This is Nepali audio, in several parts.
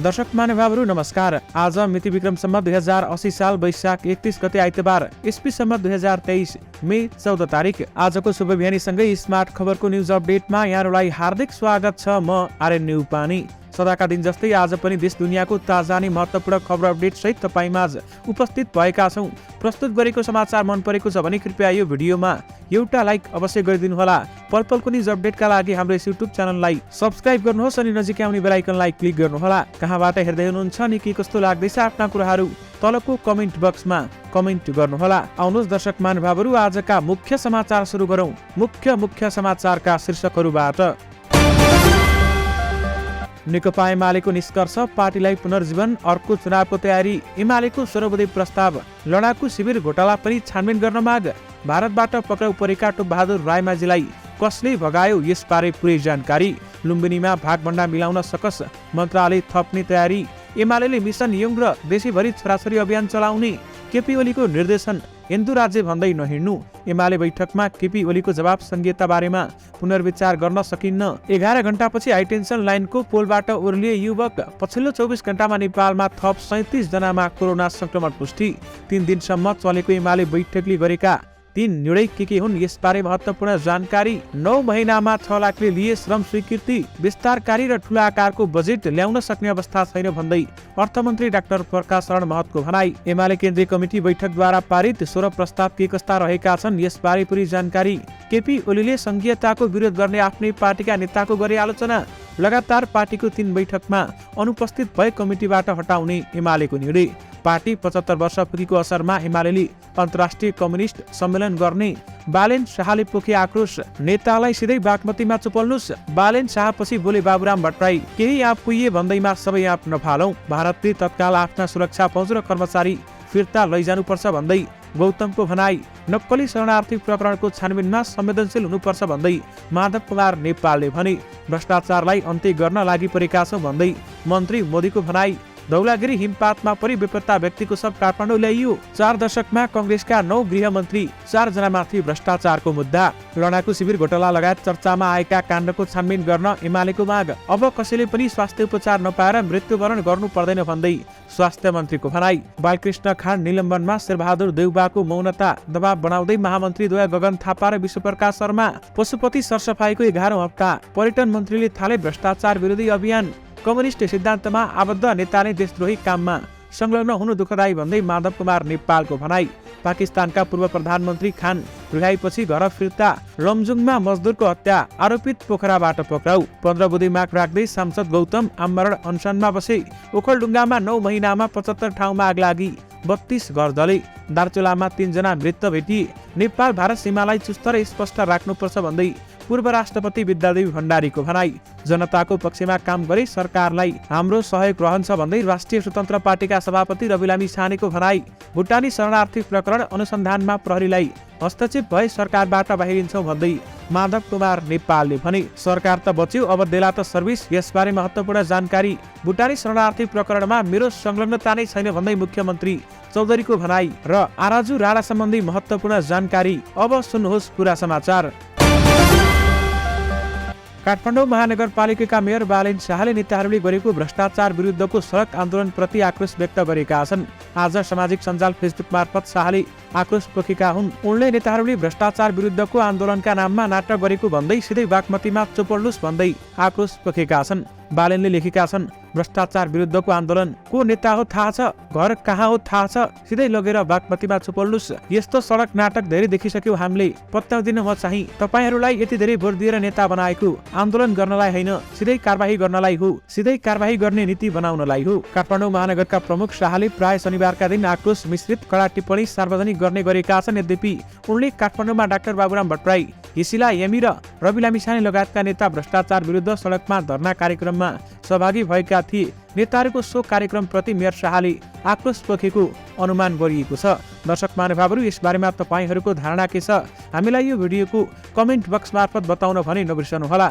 दर्शक महानुभावहरू नमस्कार। आज मिति विक्रम सम्म 2080 साल वैशाख 31 गते आइतबार, ईस्वी सम्म 2023 मे 14 तारिक। आजको शुभ बिहानीसँगै स्मार्ट खबरको न्युज अपडेटमा यहाँहरूलाई हार्दिक स्वागत छ। म आर्यन न्युपानी। सदाका दिन जस्तै आज पनि देश दुनियाँको ताजा अनि महत्त्वपूर्ण खबर अपडेट सहित तपाईमाझ उपस्थित भएका छौं। प्रस्तुत गरेको समाचार मन परेको छ भने कृपया यो भिडियोमा एउटा लाइक अवश्य गरिदिनुहोला। पलपलको न्युज अपडेटका लागि हाम्रो युट्युब च्यानललाई सब्स्क्राइब गर्नुहोस् अनि नजिकै आउने बेल आइकनलाई क्लिक गर्नुहोला। कहाँबाट हेर्दै हुनुहुन्छ अनि के कस्तो लाग्दैछ आफ्ना कुराहरू तलको कमेन्ट बक्समा कमेन्ट गर्नुहोला। आउनुहोस् दर्शक महानुभावहरू, आजका मुख्य समाचार सुरु गरौं। मुख्य समाचारका शीर्षकहरूबाट। नेकपा एमालेको निष्कर्ष, पार्टीलाई पुनर्जीवन, अर्को चुनावको तयारी, एमालेको सर्वोदय प्रस्ताव, लडाकु शिविर घोटाला पनि छानबिन गर्न माग, भारतबाट पक्राउ परेका टोपबहादुर रायमाझीलाई कसले भगायो यसबारे पुरै जानकारी, लुम्बिनीमा भागभण्डा मिलाउन सकस मन्त्रालय थप्ने तयारी, एमालेले मिसन यङ र देशैभरि छोराछोरी अभियान चलाउने, केपी ओलीको निर्देशन, हिन्दू राज्य भन्दै नहिँड्नु, एमाले बैठकमा केपी ओलीको जवाब संहिता बारेमा पुनर्विचार गर्न सकिन्न, 11 घण्टापछि हाइटेन्सन लाइनको पोलबाट ओर्लिए युवक, पछिल्लो 24 घण्टामा नेपालमा थप 37 जनामा कोरोना संक्रमण पुष्टि, 3 दिनसम्म चलेको एमाले बैठकले गरेका 3 निर्णय के हुन् यसबारे महत्त्वपूर्ण जानकारी, 9 महिनामा 6 लाखले लिए श्रम स्वीकृति, विस्तारकारी र ठूला आकारको बजेट ल्याउन सक्ने अवस्था छैन भन्दै अर्थमन्त्री डाक्टर प्रकाश शरण महतको भनाई, एमाले केन्द्रीय कमिटी बैठकद्वारा पारित 16 प्रस्ताव के कस्ता रहेका छन् यसबारे पुरै जानकारी, केपी ओलीले संघीयताको विरोध गर्ने आफ्नै पार्टीका नेताको गरे आलोचना, लगातार पार्टीको 3 बैठकमा अनुपस्थित भए कमिटीबाट हटाउने एमालेको निर्णय, पार्टी 75 वर्ष पुगेको असरमा एमालेले अन्तर्राष्ट्रिय कम्युनिस्ट सम्मेलन गर्ने, बालेन शाहले पोखे आक्रोश, नेतालाई सिधै बागमतीमा चुपल्नुस्, बालेन शाहपछि बोले बाबुराम भट्टराई, केही आप पुइए भन्दैमा सबै आप नफालौं, भारतले तत्काल आफ्ना सुरक्षा फौज र कर्मचारी फिर्ता लैजानुपर्छ भन्दै गौतमको भनाई, नक्कली शरणार्थी प्रकरणको छानबिनमा संवेदनशील हुनुपर्छ भन्दै माधव कुमार नेपालले भने, भ्रष्टाचारलाई अन्त्य गर्न लागि परेका छौं भन्दै मन्त्री मोदीको भनाई, धौलागिरी हिमपातमा परि बेपत्ता व्यक्तिको शव काठमाडौँ ल्याइयो, 4 दशकमा कंग्रेसका 9 गृहमन्त्री, 4 जनामाथि भ्रष्टाचारको मुद्दा, लडाकु शिविर घोटाला लगायत चर्चामा आएका काण्डको छानबिन गर्न एमालेको माग, अब कसैले पनि स्वास्थ्य उपचार नपाएर मृत्युवरण गर्नु पर्दैन भन्दै स्वास्थ्य मन्त्रीको भनाई, बालकृष्ण खान निलम्बनमा शेरबहादुर देउबाको मौनता दबाव बनाउँदै महामन्त्रीद्वय गगन थापा र विश्वप्रकाश शर्मा, पशुपति सरसफाईको 11औं हप्ता, पर्यटन मन्त्रीले थाले भ्रष्टाचार विरोधी अभियान, कम्युनिस्ट सिद्धान्तमा आबद्ध नेताले देशद्रोही काममा संलग्न हुनु दुःखदायी भन्दै माधव कुमार नेपालको भनाई, पाकिस्तानका पूर्व प्रधानमन्त्री खान रिहाईपछि घर फिर्ता, लमजुङमा मजदुरको हत्या, आरोपित पोखराबाट पक्राउ, 15 बुँदे माग राख्दै सांसद गौतम आमरण अनसनमा बसे, ओखलढुङ्गामा 9 महिनामा 75 ठाउँमा आगलागी, 32 घर जले, दार्चुलामा 3 जना मृत भेटिए, नेपाल भारत सीमालाई चुस्त र स्पष्ट राख्नुपर्छ भन्दै पूर्व राष्ट्रपति विद्यादेवी भण्डारीको भनाई, जनताको पक्षमा काम गरी सरकारलाई हाम्रो सहयोग रहन्छ भन्दै राष्ट्रिय स्वतन्त्र पार्टीका सभापति रवि लामी छानेको भनाई, भुटानी शरणार्थी प्रकरण अनुसन्धानमा प्रहरीलाई हस्तक्षेप भए सरकारबाट बाहिरिन्छौं भन्दै माधव कुमार नेपालले भने, सरकार त बच्यो अब देला त सर्भिस, यसबारे महत्त्वपूर्ण जानकारी, भुटानी शरणार्थी प्रकरणमा मेरो संलग्नता नै छैन भन्दै मुख्यमन्त्री चौधरीको भनाई र आराजु राणा सम्बन्धी महत्त्वपूर्ण जानकारी। अब सुन्नुहोस् पूरा समाचार। काठमाडौँ महानगरपालिकाका मेयर बालेन शाहले नेताहरूले गरेको भ्रष्टाचार विरुद्धको सडक आन्दोलन प्रति आक्रोश व्यक्त गरेका छन्। आज सामाजिक सञ्जाल फेसबुक मार्फत शाहले आक्रोश पोखेका हुन्। उनले नेताहरूले भ्रष्टाचार विरुद्धको आन्दोलनका नाममा नाटक गरेको भन्दै सिधै बागमतीमा चोपड्नुस् भन्दै आक्रोश पोखेका छन्। बालेनले लेखेका छन्, भ्रष्टाचार विरुद्धको आन्दोलन को नेता हो थाहा छ, घर कहाँ हो थाहा छ, सिधै लगेर बागमतीमा चुपल्नुस्, यस्तो सडक नाटक धेरै देखिसक्यौ हामीले, पत्याउदिन म चाहिँ तपाईहरूलाई यति धेरै भोट दिएर नेता बनाएको आन्दोलन गर्नलाई होइन, सिधै कारबाही गर्नलाई हो, सिधै कारबाही गर्ने नीति बनाउनलाई हो। काठमाडौँ महानगरका प्रमुख शाहले प्राय शनिबारका दिन आक्रोश मिश्रित कडा टिप्पणी सार्वजनिक गर्ने गरेका छन्। यद्यपि उनले काठमाडौँमा डाक्टर बाबुराम भट्टराई, हिसिला यमी र रवि लामिछाने लगायतका नेता भ्रष्टाचार विरुद्ध सडकमा धरना कार्यक्रममा सहभागी भएका थिए। नेताहरूको सो कार्यक्रम प्रति मेयर शाहले आक्रोश पोखेको अनुमान गरिएको छ। दर्शक महानुभावहरू, यसबारेमा तपाईहरूको धारणा के छ हामीलाई यो भिडियोको कमेन्ट बक्स मार्फत बताउन भने नबिर्सनुहोला।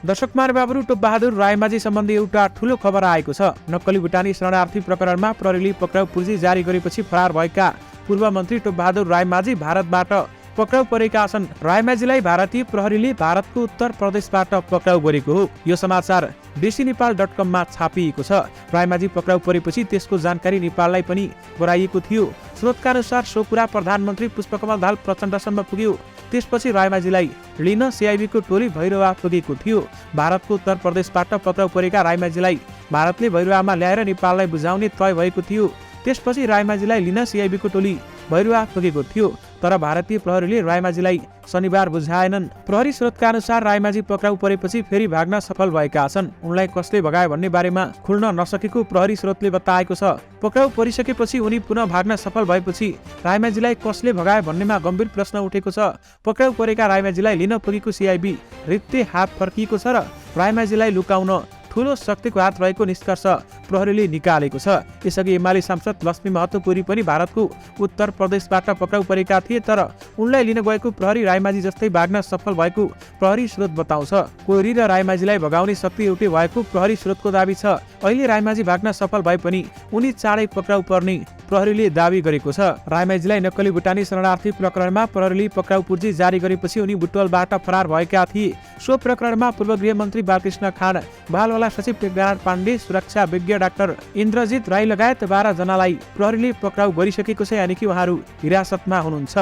दर्शक महानुभावहरू, टोपबहादुर रायमाझी सम्बन्धी एउटा ठूलो खबर आएको छ। नक्कली भुटानी शरणार्थी प्रकरणमा प्रहरीले पक्राउ पूर्जी जारी गरेपछि फरार भएका पूर्व मन्त्री टोपबहादुर रायमाझी भारतबाट पक्राउ परेका छन्। रायमाझीलाई भारतीय प्रहरीले भारतको उत्तर प्रदेशबाट पक्राउ गरेको हो। यो समाचार dcnepal.com मा छापिएको छ। रायमाझी पक्राउ परेपछि त्यसको जानकारी नेपाललाई पनि गराइएको थियो। स्रोतका अनुसार सो कुरा प्रधानमन्त्री पुष्पकमल दाहाल प्रचण्डसम्म पुग्यो। त्यसपछि रायमाझीलाई लिन सीआईबीको टोली भैरवा पुगेको थियो। भारतको उत्तर प्रदेशबाट पक्राउ परेका रायमाझीलाई भारतले भैरवामा ल्याएर नेपाललाई बुझाउने तय भएको थियो। त्यसपछि रायमाझीलाई लिन सीआईबीको टोली भैरवा पुगेको थियो, तर भारतीय प्रहरीले रायमाझीलाई शनिबार बुझाएनन्। प्रहरी स्रोतका अनुसार रायमाझी पक्राउ परेपछि फेरि भाग्न सफल भएका छन्। उनलाई कसले भगायो भन्ने बारेमा खुल्न नसकेको प्रहरी स्रोतले बताएको छ। पक्राउ परिसकेपछि उनी पुनः भाग्न सफल भएपछि रायमाझीलाई कसले भगायो भन्नेमा गम्भीर प्रश्न उठेको छ। पक्राउ परेका रायमाझीलाई लिन पुगेको सीआईबी रित्ते हात फर्किएको छ र रायमाझीलाई लुकाउन ठूलो शक्तिको हात रहेको निष्कर्ष प्रहरीले निकालेको छ। यसअघि एमाले सांसद लक्ष्मी महतोपुरी पनि भारतको उत्तर प्रदेशबाट पक्राउ परेका थिए, तर उनलाई लिन गएको प्रहरी रायमाझी जस्तै भाग्न सफल भएको प्रहरी स्रोत बताउँछ। कोइरी र रायमाझीलाई भगाउने शक्ति एउटै भएको प्रहरी स्रोतको दाबी छ। अहिले रायमाझी भाग्न सफल भए पनि उनी चाँडै पक्राउ पर्ने प्रहरीले दाबी गरेको छ। रायमाझीलाई नक्कली भुटानी शरणार्थी प्रकरणमा प्रहरीले पक्राउ पूर्जी जारी गरेपछि उनी बुटवलबाट फरार भएका थिए। सो प्रकरणमा पूर्व गृहमन्त्री बालकृष्ण खाँड, बालवाला सचिव टेकनारायण पाण्डे, सुरक्षा विज्ञ डाक्टर इन्द्रजित राई लगायत 12 जनालाई प्रहरीले पक्राउ गरिसकेको छ, यानि कि उहाँहरू हिरासतमा हुनुहुन्छ।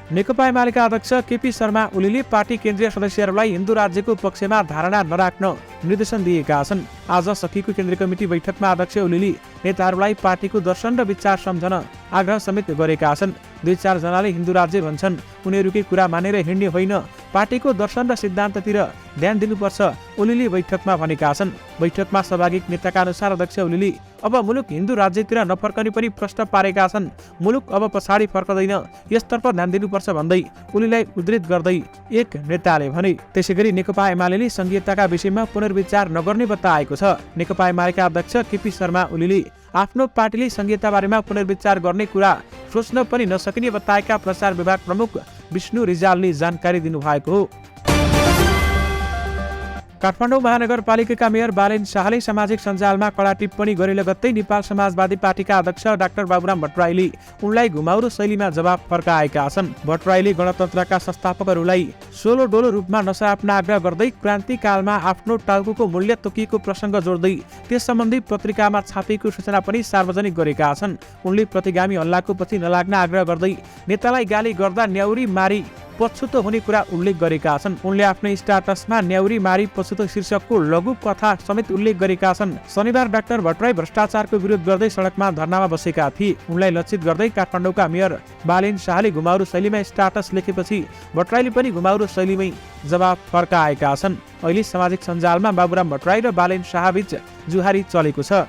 नेकपा एमालेका अध्यक्ष केपी शर्मा ओलीले पार्टी केन्द्रीय सदस्यहरूलाई हिन्दू राज्यको पक्षमा धारणा नराख्न निर्देशन दिएका छन्। आज सकिएको केन्द्रीय कमिटी बैठकमा अध्यक्ष ओलीले नेताहरूलाई पार्टीको दर्शन र विचार सम्झन आग्रह समेत गरेका छन्। 2-4 जनाले हिन्दू राज्य भन्छन्, उनीहरूकै कुरा मानेर हिँड्ने होइन, पार्टीको दर्शन र सिद्धान्ततिर ध्यान दिनुपर्छ, ओलीले बैठकमा भनेका छन्। बैठकमा सहभागी नेताका अनुसार अध्यक्ष ओलीले अब मुलुक हिन्दू राज्यतिर नफर्कने पनि प्रश्न पारेका छन्। मुलुक अब पछाडि फर्कदैन, यसतर्फ ध्यान दिनुपर्छ भन्दै ओलीलाई उद्धृत गर्दै एक नेताले भने। त्यसैगरी नेकपा एमालेले संघीयताका विषयमा पुनर्विचार नगर्ने बताएको छ। नेकपा एमालेका अध्यक्ष केपी शर्मा ओलीले आफ्नो पार्टीले संघीयता बारेमा पुनर्विचार गर्ने कुरा सोच्न पनि नसकिने बताएका प्रचार विभाग प्रमुख विष्णु रिजालले जानकारी दिनुभएको हो। काठमाडौँ महानगरपालिकाका मेयर बालेन शाहले सामाजिक सञ्जालमा कडा टिप्पणी गरे लगत्तै नेपाल समाजवादी पार्टीका अध्यक्ष डाक्टर बाबुराम भट्टराईले उनलाई घुमाउरो शैलीमा जवाब फर्काएका छन्। भट्टराईले गणतन्त्रका संस्थापकहरूलाई सोलो डोलो रूपमा नसाप्न आग्रह गर्दै क्रान्तिकालमा आफ्नो टाउको मूल्य तोकिएको प्रसङ्ग जोड्दै त्यस सम्बन्धी पत्रिकामा छापिएको सूचना पनि सार्वजनिक गरेका छन्। उनले प्रतिगामी हल्लाको पछि नलाग्न आग्रह गर्दै नेतालाई गाली गर्दा न्याउरी मारी पछुतो हुने कुरा उल्लेख गरेका छन्। उनले आफ्नो स्टाटसमा न्याउरी मारी पछुतो शीर्षकको लघु कथा समेत उल्लेख गरेका छन्। शनिबार डाक्टर भट्टराई भ्रष्टाचारको विरोध गर्दै सडकमा धरनामा बसेका थिए। उनलाई लक्षित गर्दै काठमाडौँका मेयर बालेन शाहले घुमाउरो शैलीमा स्टाटस लेखेपछि भट्टराईले पनि घुमाउरो शैलीमै जवाब फर्काएका छन्। अहिले सामाजिक सञ्जालमा बाबुराम भट्टराई र बालेन शाहबीच जुहारी चलेको छ।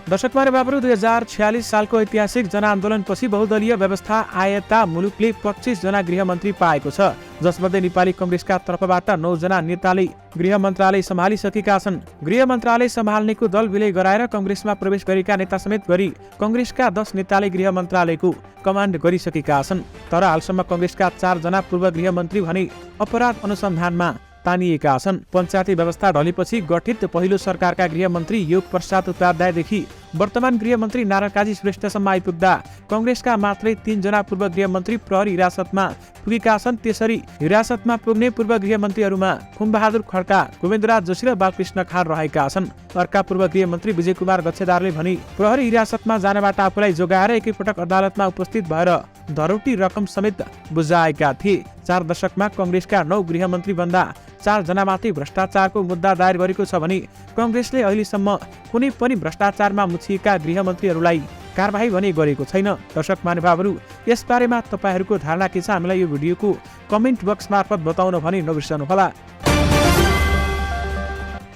दर्शक बाबुहरू, 2046 सालको ऐतिहासिक जनआन्दोलनपछि बहुदलीय व्यवस्था आएता मुलुकले 25 जना गृहमन्त्री पाएको छ, जसमध्ये नेपाली कङ्ग्रेसका तर्फबाट 9 जना नेताले गृह मन्त्रालय सम्हालिसकेका छन्। गृह मन्त्रालय सम्हाल्नेको दल विलय गराएर कङ्ग्रेसमा प्रवेश गरेका नेता समेत गरी कङ्ग्रेसका 10 नेताले गृह मन्त्रालयको कमान्ड गरिसकेका छन्। तर हालसम्म कङ्ग्रेसका 4 जना पूर्व गृहमन्त्री भने अपराध अनुसन्धानमा तानिएका छन्। पञ्चायती व्यवस्था ढलेपछि गठित पहिलो सरकारका गृहमन्त्री योग प्रसाद उपाध्यायदेखि वर्तमान गृहमन्त्री नारायण काजी श्रेष्ठसम्म आइपुग्दा कङ्ग्रेसका मात्रै 3 जना पूर्व गृहमन्त्री प्रहरी हिरासतमा पुगेका छन्। त्यसरी हिरासतमा पुग्ने पूर्व गृहमन्त्रीहरूमा खुमबहादुर खड्का, गोविन्दराज जोशी र बालकृष्ण खाँड रहेका छन्। अर्का पूर्व गृहमन्त्री विजय कुमार गच्छेदारले भने प्रहरी हिरासतमा जानबाट आफूलाई जोगाएर एकैपटक अदालतमा उपस्थित भएर धरोटी रकम समेत बुझाएका थिए। 4 दशकमा कङ्ग्रेसका 9 गृहमन्त्री भन्दा 4 जनामाथि भ्रष्टाचारको मुद्दा दायर गरेको छ भने कङ्ग्रेसले अहिलेसम्म कुनै पनि भ्रष्टाचारमा मुछिएका गृहमन्त्रीहरूलाई कारबाही भने गरेको छैन। दर्शक महानुभावहरू, यसबारेमा तपाईँहरूको धारणा के छ हामीलाई यो भिडियोको कमेन्ट बक्स मार्फत बताउन भने नबिर्सनुहोला।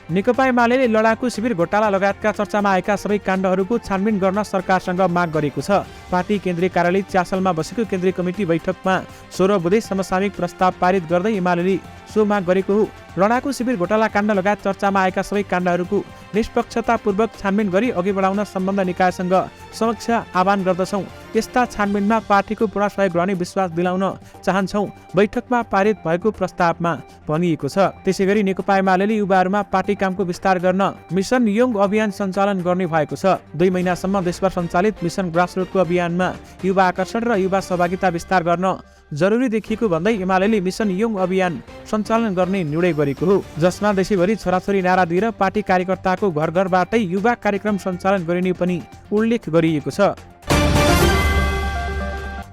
नेकपा एमाले लडाकु शिविर घोटाला लगायतका चर्चामा आएका सबै काण्डहरूको छानबिन गर्न सरकारसँग माग गरेको छ। पार्टी केन्द्रीय कार्यालय च्यासलमा बसेको केन्द्रीय कमिटी बैठकमा 16 बुधे समसामयिक प्रस्ताव पारित गर्दै एमाले सो माग गरेको हो। लडाकु शिविर घोटाला काण्ड लगायत चर्चामा आएका सबै काण्डहरूको निष्पक्षतापूर्वक छानबिन गरी अघि बढाउन सम्बन्ध निकायसँग समक्ष आह्वान गर्दछौँ। यस्ता छानबिनमा पार्टीको पूर्ण सहयोग रहने विश्वास दिलाउन चाहन्छौँ, बैठकमा पारित भएको प्रस्तावमा भनिएको छ। त्यसैगरी नेकपा एमाले युवाहरूमा पार्टी कामको विस्तार गर्न मिसन योङ अभियान सञ्चालन गर्ने भएको छ। 2 महिनासम्म देशभर सञ्चालित मिसन ग्रासरुटको अभियान अभियानमा युवा आकर्षण र युवा सहभागिता विस्तार गर्न जरुरी देखिएको भन्दै एमाले मिसन यङ अभियान सञ्चालन गर्ने निर्णय गरेको हो, जसमा देशैभरि छोराछोरी नारा दिएर पार्टी कार्यकर्ताको घर घरबाटै युवा कार्यक्रम सञ्चालन गरिने पनि उल्लेख गरिएको छ।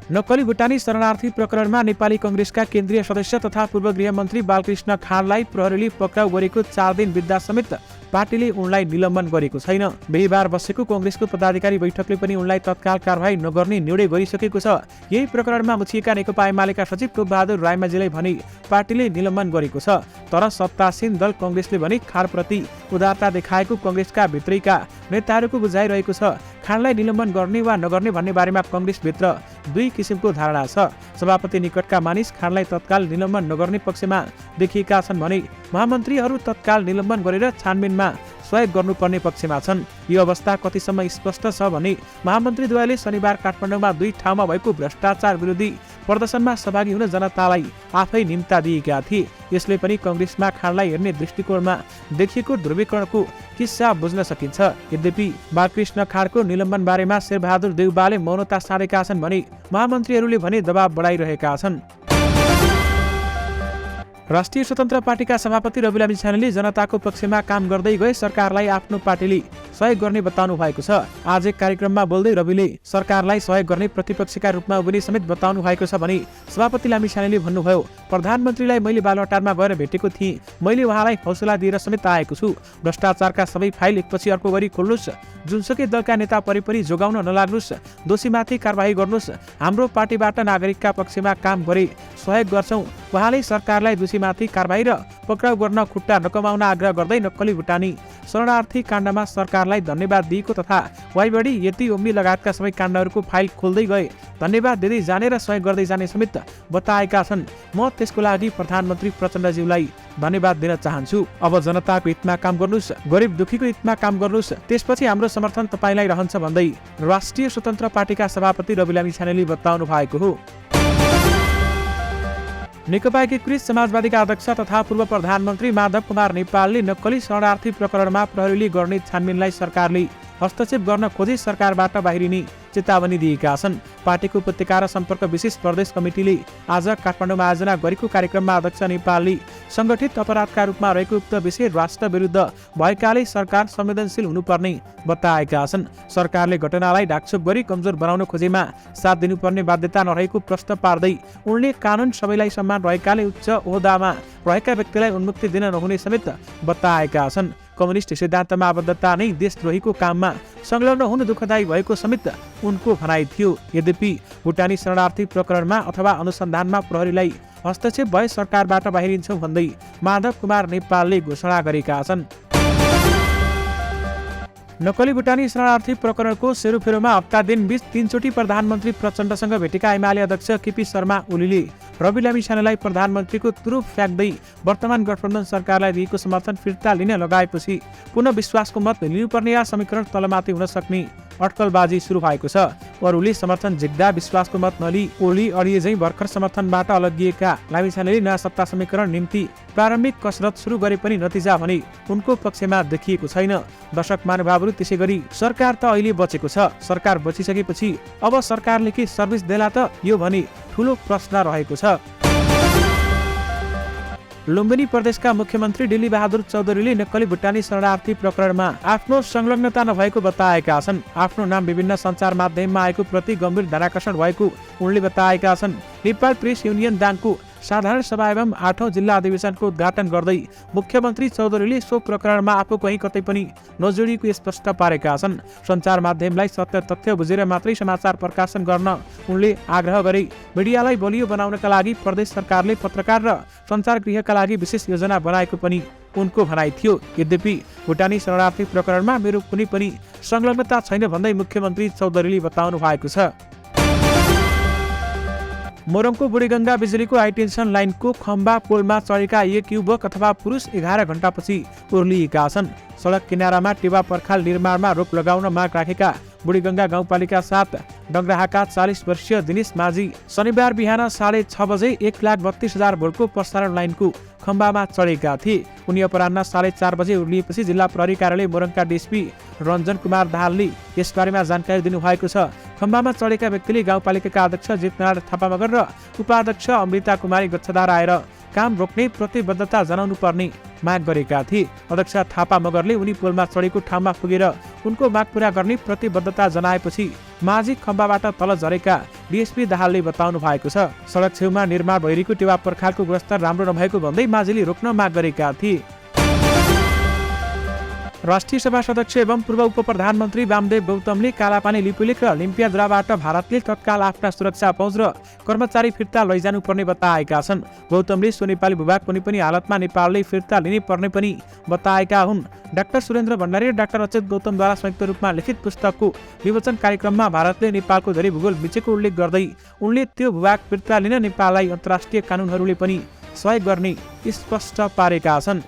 नक्कली भुटानी शरणार्थी प्रकरणमा नेपाली कांग्रेसका केन्द्रीय सदस्य तथा पूर्व गृहमन्त्री बालकृष्ण खाँडलाई प्रहरीले पक्राउ गरेको 4 दिन बित्दा समेत पार्टीले उनलाई निलम्बन गरेको छैन। बिहीबार बसेको कांग्रेसको पदाधिकारी बैठकले पनि उनलाई तत्काल कारबाही नगर्ने निर्णय गरिसकेको छ। यही प्रकरणमा मुछिएका नेकपा एमालेका सचिव टोपबहादुर रायमाझीलाई भने पार्टीले निलम्बन गरेको छ। तर सत्तासीन दल कांग्रेसले भने खाँडप्रति उदारता देखाएको कांग्रेसका भित्रैका नेताहरूको बुझाइरहेको छ। खाँडलाई निलम्बन गर्ने वा नगर्ने भन्ने बारेमा कांग्रेसभित्र 2 किसिमको धारणा छ। सभापति निकटका मानिस खाँडलाई तत्काल निलम्बन नगर्ने पक्षमा देखिएका छन् भने महामन्त्रीहरू तत्काल निलम्बन गरेर छानबिनमा सहयोग गर्नुपर्ने पक्षमा छन्। यो अवस्था कतिसम्म स्पष्ट छ भने महामन्त्रीद्वयले शनिबार काठमाडौँमा 2 ठाउँमा भएको भ्रष्टाचार विरोधी प्रदर्शनमा सहभागी हुन जनतालाई आफै निम्ता दिएका थिए। यसले पनि कांग्रेसमा खाँडलाई हेर्ने दृष्टिकोणमा देखिएको ध्रुवीकरणको किस्सा बुझ्न सकिन्छ। यद्यपि बालकृष्ण खाँडको निलम्बन बारेमा शेरबहादुर देउवाले मौनता सारेका छन् भने महामन्त्रीहरूले भने दबाब बढाइरहेका छन्। राष्ट्रिय स्वतन्त्र पार्टीका सभापति रवि लामिछानेले जनताको पक्षमा काम गर्दै गए सरकारलाई आफ्नो पार्टीले सहयोग गर्ने बताउनु भएको छ। आज एक कार्यक्रममा बोल्दै रविले सरकारलाई सहयोग गर्ने प्रतिपक्षका रूपमा उभिने समेत बताउनु भएको छ भने सभापति लामिछानेले भन्नुभयो, प्रधानमन्त्रीलाई मैले बालुवाटारमा गएर भेटेको थिएँ। मैले उहाँलाई हौसला दिएर समेत आएको छु। भ्रष्टाचारका सबै फाइल एकपछि अर्को गरी खोल्नुहोस्, जुनसुकै दलका नेता परिपरि जोगाउन नलाग्नुहोस्, दोषीमाथि कारबाही गर्नुहोस्। हाम्रो पार्टीबाट नागरिकका पक्षमा काम गरे सहयोग गर्छौं। उहाँले सरकारलाई दोषीमाथि कारबाही र पक्राउ गर्न खुट्टा नकमाउन आग्रह गर्दै नक्कली भुटानी शरणार्थी काण्डमा सरकारलाई धन्यवाद दिएको तथा वाइबडी यति ओम्बी लगायतका सबै काण्डहरूको फाइल खोल्दै गए धन्यवाद दिँदै जाने र सहयोग गर्दै जाने समेत बताएका छन्। म त्यसको लागि प्रधानमन्त्री प्रचण्डज्यूलाई धन्यवाद दिन चाहन्छु। अब जनताको हितमा काम गर्नुहोस्, गरिब दुखीको हितमा काम गर्नुहोस्, त्यसपछि हाम्रो समर्थन तपाईलाई रहन्छ भन्दै राष्ट्रिय स्वतन्त्र पार्टीका सभापति रवि लामिछानेले बताउनु भएको हो। नेकपा एकीकृत समाजवादीका अध्यक्ष तथा पूर्व प्रधानमन्त्री माधव कुमार नेपालले नक्कली शरणार्थी प्रकरणमा प्रहरीले गर्ने छानबिनलाई सरकारले हस्तक्षेप गर्न खोजी सरकारबाट बाहिरिने चेतावनी दिएका छन्। पार्टीको उपत्यका र सम्पर्क विशेष प्रदेश कमिटीले आज काठमाडौँमा आयोजना गरेको कार्यक्रममा अध्यक्ष नेपालले संगठित अपराधका रूपमा रहेको उक्त विषय राष्ट्र विरुद्ध भएकाले सरकार संवेदनशील हुनुपर्ने बताएका छन्। सरकारले घटनालाई ढाकछोप गरी कमजोर बनाउन खोजेमा साथ दिनुपर्ने बाध्यता नरहेको प्रश्न पार्दै उनले कानून सबैलाई समान रहेकाले उच्च ओहदामा रहेका व्यक्तिलाई उन्मुक्ति दिन नहुने समेत बताएका छन्। कम्युनिस्ट सिद्धान्तमा आबद्धता नै देशद्रोहीको काममा संलग्न हुनु दुःखदायी भएको समेत उनको भनाइ थियो। यद्यपि भुटानी शरणार्थी प्रकरणमा अथवा अनुसन्धानमा प्रहरीलाई हस्तक्षेप भए सरकारबाट बाहिरिन्छौं भन्दै माधव कुमार नेपालले घोषणा गरेका छन्। नक्कली भुटानी शरणार्थी प्रकरणको सेरोफेरोमा हप्ता दिन बीच 3 चोटि प्रधानमन्त्री प्रचण्डसँग भेटेका एमाले अध्यक्ष केपी शर्मा ओलीले रवि लामिछानेलाई प्रधानमन्त्रीको तुरुप फ्याक्दै वर्तमान गठबन्धन सरकारलाई दिएको समर्थन फिर्ता लिन लगाएपछि पुनः विश्वासको मत लिनुपर्ने या समीकरण तलमाथि हुन सक्ने अटकलबाजी सुरु भएको छ। अरूले समर्थन झिक्दा विश्वासको मत नलिई ओली अडिएझै भर्खर समर्थनबाट अलगिएका लामिछानेले नयाँ सत्ता समीकरण निम्ति प्रारम्भिक कसरत सुरु गरे पनि नतिजा भने उनको पक्षमा देखिएको छैन। दर्शक महानुभावहरू, त्यसै गरी सरकार त अहिले बचेको छ, सरकार बचिसकेपछि अब सरकारले के सर्भिस देला त, यो भने ठूलो प्रश्न रहेको छ। लुम्बिनी प्रदेशका मुख्यमन्त्री डिल्ली बहादुर चौधरीले नक्कली भुटानी शरणार्थी प्रकरणमा आफ्नो संलग्नता नभएको बताएका छन्। आफ्नो नाम विभिन्न सञ्चार माध्यममा आएको प्रति गम्भीर ध्यानाकर्षण भएको उनले बताएका छन्। नेपाल प्रेस युनियन दाङको साधारण सभा एवं 8औं जिल्ला अधिवेशनको उद्घाटन गर्दै मुख्यमन्त्री चौधरीले सो प्रकरणमा आफू कहीँ कतै पनि नजोडिएको स्पष्ट पारेका छन्। सञ्चार माध्यमलाई सत्य तथ्य बुझेर मात्रै समाचार प्रकाशन गर्न उनले आग्रह गरे। मिडियालाई बलियो बनाउनका लागि प्रदेश सरकारले पत्रकार र सञ्चार गृहका लागि विशेष योजना बनाएको पनि उनको भनाइ थियो। यद्यपि भुटानी शरणार्थी प्रकरणमा मेरो कुनै पनि संलग्नता छैन भन्दै मुख्यमन्त्री चौधरीले बताउनु भएको छ। मोरङको बुढीगंगा बिजुलीको हाइटेन्सन लाइनको खम्बा पोलमा चढेका एक युवक अथवा पुरुष 11 घण्टापछि उर्लिएका छन्। सडक किनारामा टेवा पर्खाल निर्माणमा रोक लगाउन माग राखेका बुढीगंगा गाउँपालिका 7 डङ्ग्राहाका 40 वर्षीय दिनेश माझी शनिबार बिहान 6:30 बजे 1,32,000 भोल्टको प्रसारण लाइनको खम्बामा चढेका थिए। उनी अपराह्न 4:30 बजे उर्लिएपछि जिल्ला प्रहरी कार्यालय मोरङका डिएसपी रञ्जन कुमार दाहालले यसबारेमा जानकारी दिनुभएको छ। खम्बामा चढेका व्यक्तिले गाउँपालिकाका अध्यक्ष जितनारायण थापा मगर र उपाध्यक्ष अमृता कुमारी गच्छदार आएर काम रोक्ने प्रतिबद्धता जनाउनु पर्ने माग गरेका थिए। अध्यक्ष थापा मगरले उनी पोलमा चढेको ठाउँमा पुगेर उनको माग पूरा गर्ने प्रतिबद्धता जनाएपछि माझी खम्बाबाट तल झरेका डिएसपी दाहालले बताउनु भएको छ। सडक छेउमा निर्माण भइरहेको टेवा पर्खालको गुणस्तर राम्रो नभएको भन्दै माझीले रोक्न माग गरेका थिए। राष्ट्रिय सभा सदस्य एवं पूर्व उप प्रधानमन्त्री वामदेव गौतमले कालापानी लिपुलेक र लिम्पियाद्राबाट भारतले तत्काल आफ्ना सुरक्षा पहुँच र कर्मचारी फिर्ता लैजानु पर्ने बताएका छन्। गौतमले सो नेपाली भूभाग कुनै पनि हालतमा नेपालले फिर्ता लिने पर्ने पनि बताएका हुन्। डाक्टर सुरेन्द्र भण्डारी र डाक्टर अच्युत गौतमद्वारा संयुक्त रूपमा लिखित पुस्तकको विमोचन कार्यक्रममा भारतले नेपालको धेरै भूगोल मिचेको उल्लेख गर्दै उनले त्यो भूभाग फिर्ता लिन नेपाललाई अन्तर्राष्ट्रिय कानुनहरूले पनि सहयोग गर्ने स्पष्ट पारेका छन्।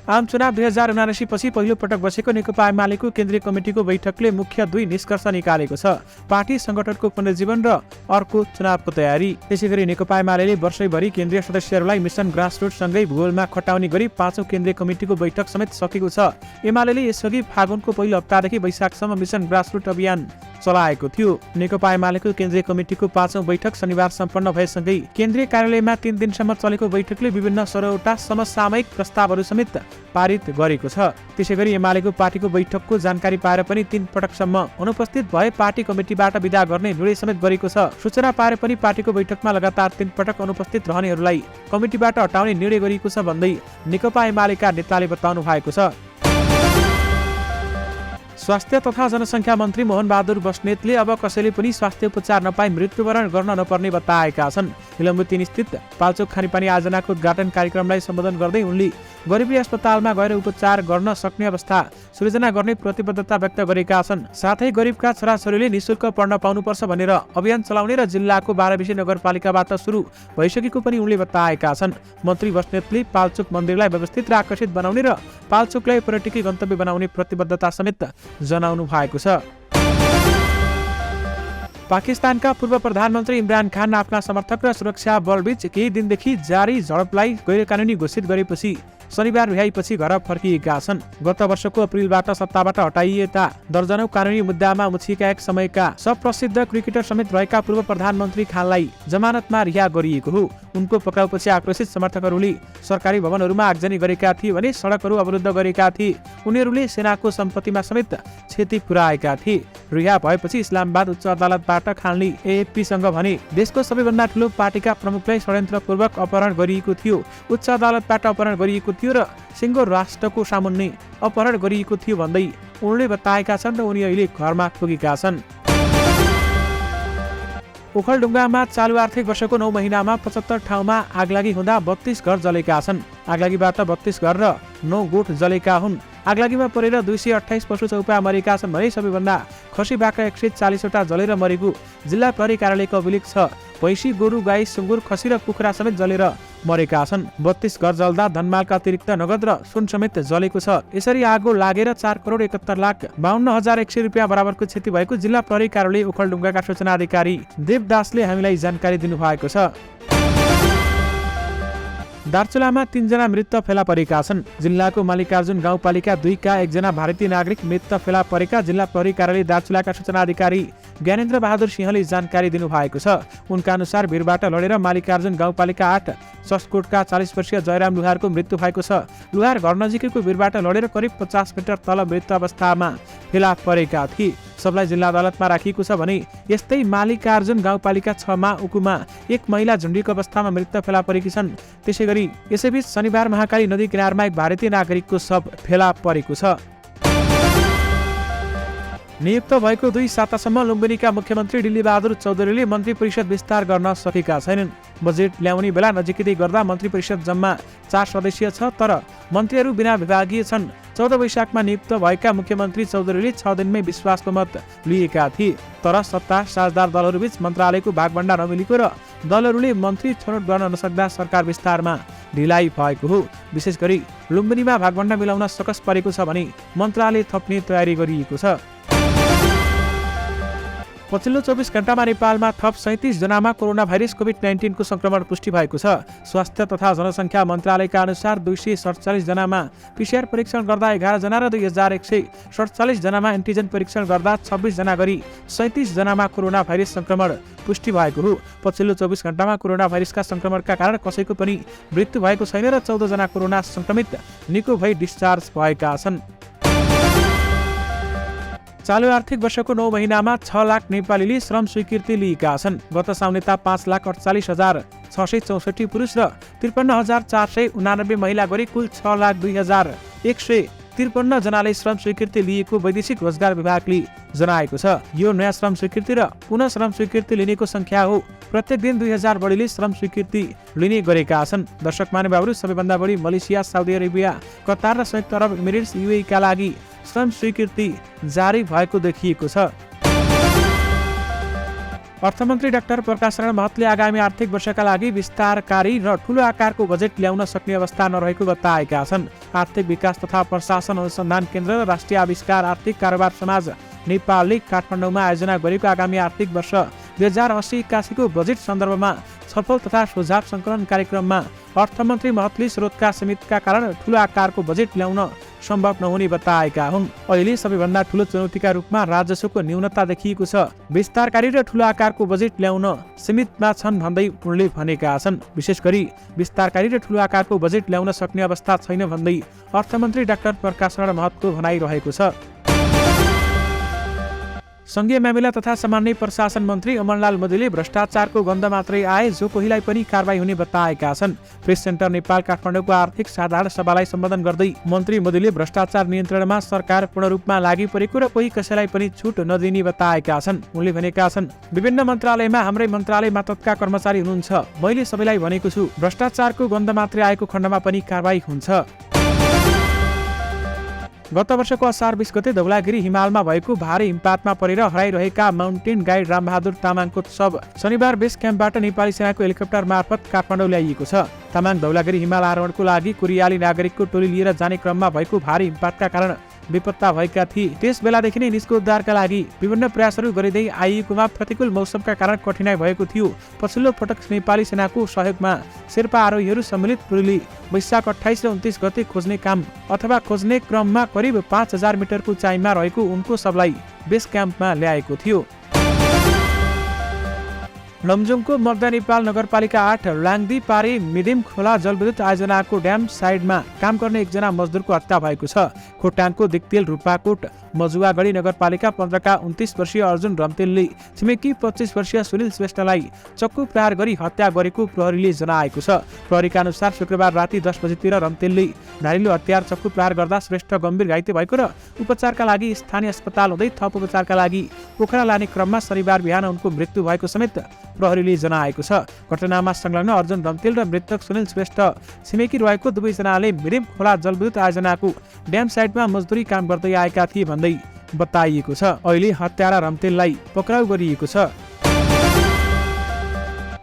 आम चुनाव 2079 पछि पहिलो पटक बसेको नेकपा एमालेको केन्द्रीय कमिटिको बैठकले मुख्य 2 निष्कर्ष निकालेको छ। पार्टी संगठनको पुनर्जीवन र अर्को चुनावको तयारी। त्यसैगरी नेकपा एमालेले वर्षैभरि केन्द्रीय सदस्यहरूलाई मिसन ग्रासरुटसँगै भूगोलमा खटाउने गरी 5औं केन्द्रीय कमिटिको बैठक समेत सकेको छ। एमालेले यसअघि फागुनको पहिलो हप्तादेखि वैशाखसम्म मिसन ग्रासरुट अभियान चलाएको थियो। नेकपा एमालेको केन्द्रीय कमिटिको 5औं बैठक शनिबार सम्पन्न भएसँगै केन्द्रीय कार्यालयमा 3 दिनसम्म चलेको बैठकले विभिन्न 16वटा समसामयिक प्रस्तावहरू समेत पारित गरेको छ। त्यसैगरी एमालेको पार्टीको बैठकको जानकारी पाएर पनि 3 पटकसम्म अनुपस्थित भए पार्टी कमिटीबाट विदा गर्ने निर्णय समेत गरेको छ। सूचना पाएर पनि पार्टीको बैठकमा लगातार 3 पटक अनुपस्थित रहनेहरूलाई कमिटीबाट हटाउने निर्णय गरिएको छ भन्दै नेकपा एमालेका नेताले बताउनु भएको छ। स्वास्थ्य तथा जनसङ्ख्या मन्त्री मोहन बहादुर बस्नेतले अब कसैले पनि स्वास्थ्य उपचार नपाई मृत्युवरण गर्न नपर्ने बताएका छन्। हिलम्बु 3 स्थित पाल्चोक खानेपानी आयोजनाको उद्घाटन कार्यक्रमलाई सम्बोधन गर्दै उनले गरिबी अस्पतालमा गएर उपचार गर्न सक्ने अवस्था सृजना गर्ने प्रतिबद्धता व्यक्त गरेका छन्। साथै गरिबका छोराछोरीले निशुल्क पढ्न पाउनुपर्छ भनेर अभियान चलाउने र जिल्लाको 12 विषय नगरपालिकाबाट सुरु भइसकेको पनि उनले बताएका छन्। मन्त्री बस्नेतले पाल्चोक मन्दिरलाई व्यवस्थित र आकर्षित बनाउने र पाल्चोकलाई पर्यटकीय गन्तव्य बनाउने प्रतिबद्धता समेत जनाउनु भएको छ। पाकिस्तानका पूर्व प्रधानमन्त्री इमरान खान आफ्ना समर्थक र सुरक्षा बलबीच केही दिनदेखि जारी झडपलाई गैरकानुनी घोषित गरेपछि शनिबार रिहाईपछि घर फर्किएका छन्। गत वर्षको अप्रिलबाट सत्ताबाट हटाइएता दर्जनौं कानुनी मुद्दामा मुछिएका एक समयका सुप्रसिद्ध क्रिकेटर समेत रहेका पूर्व प्रधानमन्त्री खानलाई जमानतमा रिहा गरिएको हो। उनको पक्राउपछि आक्रोशित समर्थकहरूले सरकारी भवनहरूमा आगजनी गरेका थिए भने सडकहरू अवरुद्ध गरेका थिए। उनीहरूले सेनाको सम्पत्तिमा समेत क्षति पुर्याएका थिए। रिहा भएपछि इस्लामाबाद उच्च अदालतबाट खानले एएफपीसँग भने देशको सबैभन्दा ठूलो पार्टीका प्रमुखलाई षड्यन्त्रपूर्वक अपहरण गरिएको थियो, उच्च अदालतबाट अपहरण गरिएको थियो र सिङ्गो राष्ट्रको सामुन्ने अपहरण गरिएको थियो भन्दै उनले बताएका छन् र उनी अहिले घरमा पुगेका छन्। ओखलढुङ्गामा चालु आर्थिक वर्षको 9 महिनामा 75 ठाउँमा आगलागी हुँदा 32 घर जलेका छन्। आगलागीबाट 32 घर र 9 गोठ जलेका हुन्। आगलागीमा परेर 228 पशु चौपा मरेका छन् भने सबैभन्दा खसी बाख्रा 140 वटा जलेर मरेको जिल्ला प्रहरी कार्यालयको अभिलेख छ। भैँसी, गोरु, गाई, सुँगुर, खसी र कुखुरा समेत जलेर मरेका छन्। 32 घर जल्दा धनमालका अतिरिक्त नगद र सुन समेत जलेको छ। यसरी आगो लागेर 4,71,52,100 रुपियाँ बराबरको क्षति भएको जिल्ला प्रहरी कार्यालय ओखलढुङ्गाका सूचना अधिकारी देवदासले हामीलाई जानकारी दिनुभएको छ। दार्चुलामा 3 जना मृत फेला परेका छन्। जिल्लाको मल्लिकार्जुन गाउँपालिका 2 का 1 जना भारतीय नागरिक मृत फेला परेका जिल्ला प्रहरी कार्यालय दार्चुलाका सूचना अधिकारी ज्ञानेन्द्र बहादुर सिंहले जानकारी दिनुभएको छ। उनका अनुसार भिरबाट लडेर मल्लिकार्जुन गाउँपालिका 8 ससकोटका 40 वर्षीय जयराम लुहारको मृत्यु भएको छ। लुहार घर नजिकैको भिरबाट लडेर करिब 50 मिटर तल मृत अवस्थामा फेला परेका थिए। सबलाई जिल्ला अदालतमा राखिएको छ भने यस्तै मल्लिकार्जुन गाउँपालिका 6 मा उकुमा एक महिला झुन्डीको अवस्थामा मृत फेला परेकी छन्। त्यसैगरी यसैबीच शनिबार महाकाली नदी किनारमा एक भारतीय नागरिकको शव फेला परेको छ। नियुक्त भएको 2 सातासम्म लुम्बिनीका मुख्यमन्त्री डिल्लीबहादुर चौधरीले मन्त्री परिषद विस्तार गर्न सकेका छैनन्। बजेट ल्याउने बेला नजिकै गर्दा मन्त्री परिषद जम्मा 4 सदस्यीय छ, तर मन्त्रीहरू बिना विभागीय छन्। 14 वैशाखमा नियुक्त भएका मुख्यमन्त्री चौधरीले 6 दिनमै विश्वासको मत लिएका थिए, तर सत्ता साझेदार दलहरूबीच मन्त्रालयको भागभण्डा नमिलेको र दलहरूले मन्त्री छनौट गर्न नसक्दा सरकार विस्तारमा ढिलाइ भएको हो। विशेष गरी लुम्बिनीमा भागभण्डा मिलाउन सकस परेको छ भने मन्त्रालय थप्ने तयारी गरिएको छ। पछिल्लो 24 घण्टामा नेपालमा थप 37 जनामा कोरोना भाइरस कोभिड-19 को संक्रमण पुष्टि भएको छ। स्वास्थ्य तथा जनसङ्ख्या मन्त्रालयका अनुसार 247 जनामा PCR परीक्षण गर्दा 11 जना र 2147 जनामा एन्टिजन परीक्षण गर्दा 26 जना गरी 37 जनामा कोरोना भाइरस संक्रमण पुष्टि भएको हो। पछिल्लो 24 घण्टामा कोरोना भाइरसका संक्रमणका कारण कसैको पनि मृत्यु भएको छैन र 14 जना कोरोना संक्रमित निको भई डिस्चार्ज भएका छन्। चालु आर्थिक वर्षको 9 महिनामा 6 लाख नेपालीले श्रम स्वीकृति लिएका छन्। गत साउनेता 5,48,664 पुरुष र 53,489 महिला गरी कुल 6,02,153 जनाले श्रम स्वीकृति लिएको वैदेशिक रोजगार विभागले जनाएको छ। यो नयाँ श्रम स्वीकृति र पुनः श्रम स्वीकृति लिनेको संख्या हो। प्रत्येक दिन 2000 बढीले श्रम स्वीकृति लिने गरेका छन्। दर्शक महानुभावहरू, सबैभन्दा बढी मलेसिया, साउदी अरेबिया, कतार र संयुक्त अरब इमिरेट्स UAE का लागि श्रम स्वीकृति जारी भएको देखिएको छ। अर्थमन्त्री डाक्टर प्रकाश शरण महतले आगामी आर्थिक वर्षका लागि विस्तारकारी र ठूलो आकारको बजेट ल्याउन सक्ने अवस्था नरहेको बताएका छन्। आर्थिक विकास तथा प्रशासन अनुसन्धान केन्द्र र राष्ट्रिय आविष्कार आर्थिक कारोबार समाज नेपालले काठमाडौँमा आयोजना गरेको आगामी आर्थिक वर्ष 2080-81 को बजेट सन्दर्भमा छलफल तथा सुझाव संकलन कार्यक्रममा अर्थमन्त्री महतले स्रोतका सीमितका कारण ठूलो आकारको बजेट ल्याउन सम्भव नहुने बताएका हुन्। अहिले सबैभन्दा ठूलो चुनौतीका रूपमा राजस्वको न्यूनता देखिएको छ। विस्तारकारी र ठूलो आकारको बजेट ल्याउन सीमितमा छन् भन्दै उनले भनेका छन्। विशेष गरी विस्तारकारी र ठूलो आकारको बजेट ल्याउन सक्ने अवस्था छैन भन्दै अर्थमन्त्री डाक्टर प्रकाश शरण महतको भनाइरहेको छ। संघीय मामिला तथा सामान्य प्रशासन मन्त्री अमरलाल मजुले भ्रष्टाचारको गन्ध मात्रै आए जो कोहीलाई पनि कारबाही हुने बताएका छन्। प्रेस सेन्टर नेपाल काठमाडौँको आर्थिक साधारण सभालाई सम्बोधन गर्दै मन्त्री मजुले भ्रष्टाचार नियन्त्रणमा सरकार पूर्ण रूपमा लागि परेको र कोही कसैलाई पनि छुट नदिने बताएका छन्। उनले भनेका छन्, विभिन्न मन्त्रालयमा हाम्रै मन्त्रालय मातहतका कर्मचारी हुनुहुन्छ। मैले सबैलाई भनेको छु, भ्रष्टाचारको गन्ध मात्रै आएको खण्डमा पनि कारबाही हुन्छ। गत वर्षको असार 20 गते धौलागिरी हिमालमा भएको भारी हिमपातमा परेर हराइरहेका माउन्टेन गाइड रामबहादुर तामाङको शव शनिबार बेस क्याम्पबाट नेपाली सेनाको हेलिकप्टर मार्फत काठमाडौँ ल्याइएको छ। तामाङ धौलागिरी हिमाल आरोहणको लागि कोरियाली नागरिकको टोली लिएर जाने क्रममा भएको भारी हिमपातका कारण बेपत्ता भएका थिए। त्यस बेलादेखि नै निस्को उद्धारका लागि विभिन्न प्रयासहरू गरिँदै आइएकोमा प्रतिकूल मौसमका कारण कठिनाइ भएको थियो। पछिल्लो पटक नेपाली सेनाको सहयोगमा शेर्पा आरोहीहरू सम्मिलित टोलीले वैशाख 28 र 29 गते खोज्ने क्रममा करिब 5000 मिटरको उचाइमा रहेको उनको शवलाई बेस क्याम्पमा ल्याएको थियो। लमजुङको मध्य नेपाल नगरपालिका 8 लाङदी पारी मिदिम खोला जलविद्युत आयोजनाको ड्याम साइडमा काम गर्ने एकजना मजदुरको हत्या भएको छ। खोटाङको दिक्तेल रूपाकोट मजुवागढी नगरपालिका 15 का 29 वर्षीय अर्जुन रम्तेलले छिमेकी 25 वर्षीय सुनिल श्रेष्ठलाई चक्कु प्रहार गरी हत्या गरेको प्रहरीले जनाएको छ। प्रहरीका अनुसार शुक्रबार राति 10 बजेतिर रम्तेलले धारिलो हतियार चक्कु प्रहार गर्दा श्रेष्ठ गम्भीर घाइते भएको र उपचारका लागि स्थानीय अस्पताल हुँदै थप उपचारका लागि पोखरा लाने क्रममा शनिबार बिहान उनको मृत्यु भएको समेत प्रहरीले जनाएको छ। घटनामा संलग्न अर्जुन रम्तेल र मृतक सुनिल श्रेष्ठ छिमेकी रहेको दुवैजनाले मिरिम खोला जलविद्युत आयोजनाको ड्याम साइडमा मजदुरी काम गर्दै आएका थिए भन्दै बताइएको छ। अहिले हत्यारा रम्तेललाई पक्राउ गरिएको छ।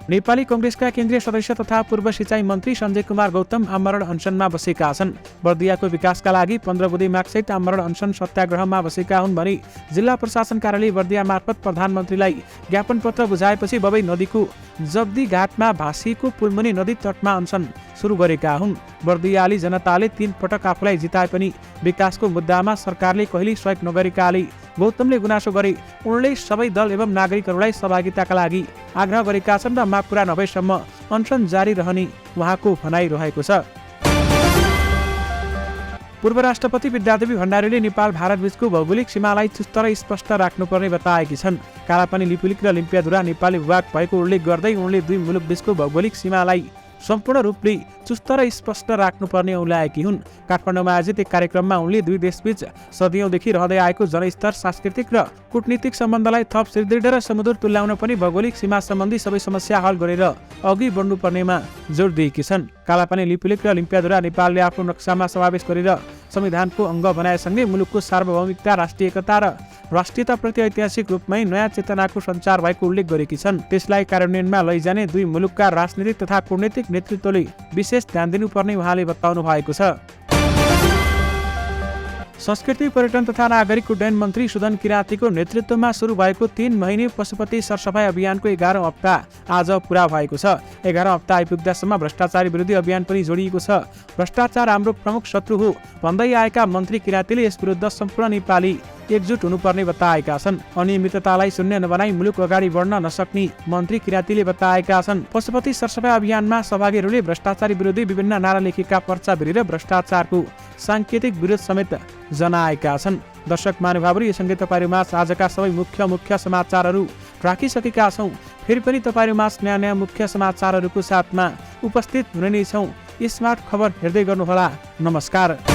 नेपाली कांग्रेसका केन्द्रीय सदस्य तथा पूर्व सिंचाई मन्त्री सञ्जय कुमार गौतम आमरण अनसनमा बसेका छन्। बर्दियाको विकासका लागि 15 बुँदे मागसहित आमरण अनसन सत्याग्रहमा बसेका हुन् भने जिल्ला प्रशासन कार्यालय बर्दिया मार्फत प्रधानमन्त्रीलाई ज्ञापन पत्र बुझाएपछि बबई नदीको जब्दी घाटमा भासिएको पुलमुनि नदी तटमा अनसन सुरु गरेका हुन्। बर्दियाली जनताले 3 पटक आफूलाई जिताए पनि विकासको मुद्दामा सरकारले कहिल्यै सहयोग नगरेकाले गौतमले गुनासो गरे। उनले सबै दल एवं नागरिकहरूलाई सहभागिताका लागि आग्रह गरेका छन् र माग पूरा नभएसम्म अनसन जारी रहने उहाँको भनाइ रहेको छ। पूर्व राष्ट्रपति विद्यादेवी भण्डारीले नेपाल भारत बीचको भौगोलिक सीमालाई चुस्त र स्पष्ट राख्नुपर्ने बताएकी छन्। कालापानी लिपुलिक र लिम्पियाधुरा नेपाली भूभाग भएको उल्लेख गर्दै उनले दुई मुलुक बीचको भौगोलिक सीमालाई सम्पूर्ण रूपले चुस्त र स्पष्ट राख्नुपर्ने औल्याएकी हुन्। काठमाडौँमा आयोजित एक कार्यक्रममा उनले दुई देशबीच सदियौंदेखि रहँदै आएको जनस्तर सांस्कृतिक र कूटनीतिक सम्बन्धलाई थप सुदृढ र सुमधुर तुल्याउन पनि भौगोलिक सीमा सम्बन्धी सबै समस्या हल गरेर अघि बढ्नुपर्नेमा जोड दिएकी छन्। कालापानी लिपुलिक र लिम्पियाधुरा नेपालले आफ्नो नक्सामा समावेश गरेर संविधानको अङ्ग बनाएसँगै मुलुकको सार्वभौमिकता, राष्ट्रिय एकता र राष्ट्रियताप्रति ऐतिहासिक रूपमै नयाँ चेतनाको सञ्चार भएको उल्लेख गरेकी छन्। त्यसलाई कार्यान्वयनमा लैजाने दुई मुलुकका राजनीतिक तथा कूटनीतिक नेतृत्वले विशेष ध्यान दिनुपर्ने उहाँले बताउनु भएको छ। संस्कृति पर्यटन तथा नागरिक उड्डयन मन्त्री सुदन किराँतीको नेतृत्वमा सुरु भएको 3 महिने पशुपति सरसफाई अभियानको 11औं हप्ता आज पूरा भएको छ। 11औं हप्ता आइपुग्दासम्म भ्रष्टाचार विरोधी अभियान पनि जोडिएको छ। भ्रष्टाचार हाम्रो प्रमुख शत्रु हो भन्दै आएका मन्त्री किराँतीले यस विरुद्ध सम्पूर्ण नेपाली एकजुट हुनुपर्ने बताएका छन्। अनियमिततालाई शून्य नबनाई मुलुक अगाडि बढ्न नसक्ने मन्त्री किराँतीले बताएका छन्। पशुपति सरसफाई अभियानमा सहभागीहरूले भ्रष्टाचार विरोधी विभिन्न नारा लेखेका पर्चा भिरेर भ्रष्टाचारको सांकेतिक विरोध समेत जनाएका छन्। दर्शक महानुभावहरू, यससँगै तपाईँहरूमाझ आजका सबै मुख्य समाचारहरू राखिसकेका छौँ। फेरि पनि तपाईँहरूमाझ नयाँ मुख्य समाचारहरूको साथमा उपस्थित हुने नै छौँ। स्मार्ट खबर हेर्दै गर्नुहोला। नमस्कार।